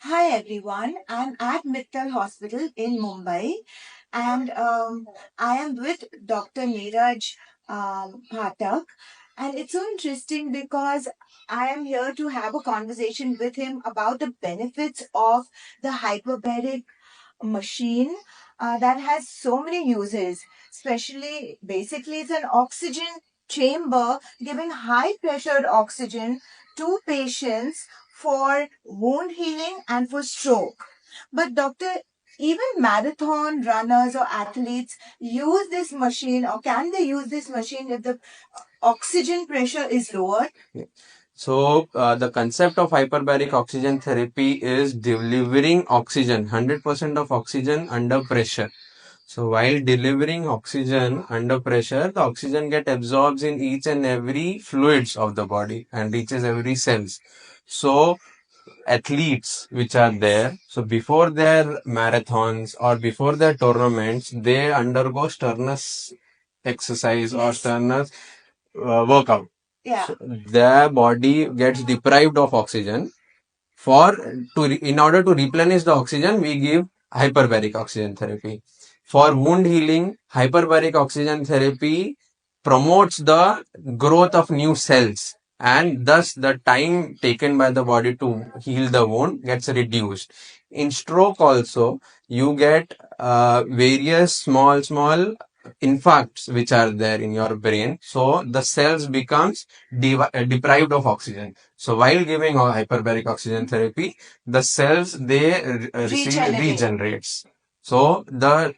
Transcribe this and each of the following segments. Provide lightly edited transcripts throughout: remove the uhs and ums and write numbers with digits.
Hi everyone, I'm at Mittal Hospital in Mumbai and I am with Dr. Neeraj Pathak. And it's so interesting because I am here to have a conversation with him about the benefits of the hyperbaric machine that has so many uses, especially basically it's an oxygen chamber giving high pressured oxygen to patients for wound healing and for stroke. But doctor, even marathon runners or athletes use this machine, or can they use this machine if the oxygen pressure is lower? So, the concept of hyperbaric oxygen therapy is delivering oxygen, 100% of oxygen under pressure. So, while delivering oxygen under pressure, the oxygen get absorbed in each and every fluids of the body and reaches every cells. So, athletes which are there, so before their marathons or before their tournaments, they undergo strenuous exercise or Yes. strenuous workout. Yeah. So their body gets deprived of oxygen. In order to replenish the oxygen, we give hyperbaric oxygen therapy. For wound healing, hyperbaric oxygen therapy promotes the growth of new cells, and thus the time taken by the body to heal the wound gets reduced. In stroke also, you get various small infarcts which are there in your brain. So the cells becomes deprived of oxygen. So while giving a hyperbaric oxygen therapy, the cells they receive regenerates. So the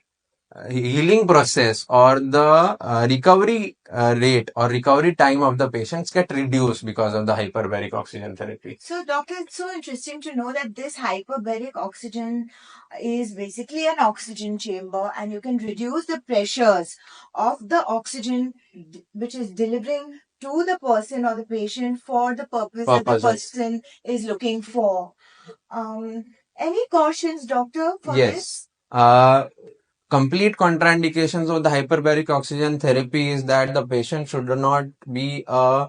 healing process or the recovery rate or recovery time of the patients get reduced because of the hyperbaric oxygen therapy. So, doctor, it's so interesting to know that this hyperbaric oxygen is basically an oxygen chamber, and you can reduce the pressures of the oxygen which is delivering to the person or the patient for the purpose that the Purposes. person is looking for. Any cautions, doctor, for Yes. this? Complete contraindications of the hyperbaric oxygen therapy is that the patient should not be a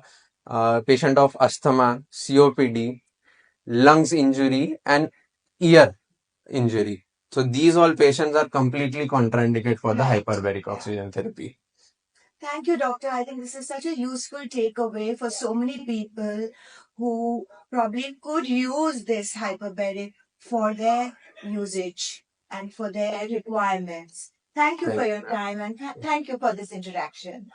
patient of asthma, COPD, lungs injury, and ear injury. So these all patients are completely contraindicated for the Right. hyperbaric Yeah. oxygen therapy. Thank you, doctor. I think this is such a useful takeaway for so many people who probably could use this hyperbaric for their usage and for their requirements. Thank you for your time and thank you for this interaction.